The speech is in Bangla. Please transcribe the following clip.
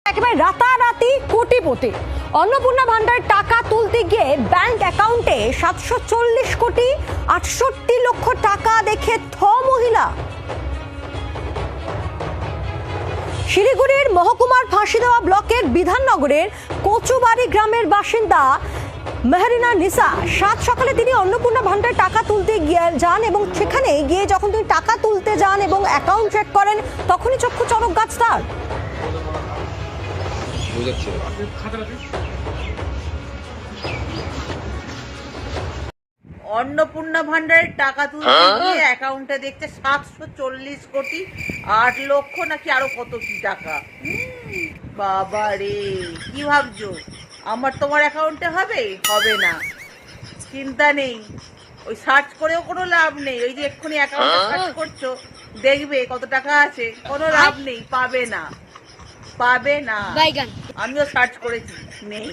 একেবারে রাতারাতি কোটিপতি। অন্নপূর্ণা ভান্ডার টাকা তুলতে গিয়ে ব্যাংক অ্যাকাউন্টে 740 কোটি 68 লক্ষ টাকা দেখে থ মহিলা। শিলিগুড়ির মহকুমার ফাঁসিদেওয়া ব্লকের বিধাননগরের কচুবাড়ি গ্রামের বাসিন্দা মেহরিনা নিসা। সাত সকালে তিনি অন্নপূর্ণা ভান্ডার টাকা তুলতে যান এবং সেখানে গিয়ে যখন তিনি টাকা তুলতে যান এবং অ্যাকাউন্ট চেক করেন তখনই চক্ষু চড়ক গাছ তার। অন্নপূর্ণা ভান্ডারের টাকা তুলতে গিয়ে অ্যাকাউন্টে দেখতে 740 কোটি 8 লক্ষ নাকি আরো কত কি টাকা। বাবা রে, কি ভাবছো আমার তোমার অ্যাকাউন্টে হবে? হবে না, চিন্তা নেই, ওই সার্চ করেও কোনো লাভ নেই। ওই যে এক্ষুনি অ্যাকাউন্টে সার্চ করছো দেখবে কত টাকা আছে, কোনো লাভ নেই, পাবে না, পাবে না। আমিও সার্চ করেছি, নেই।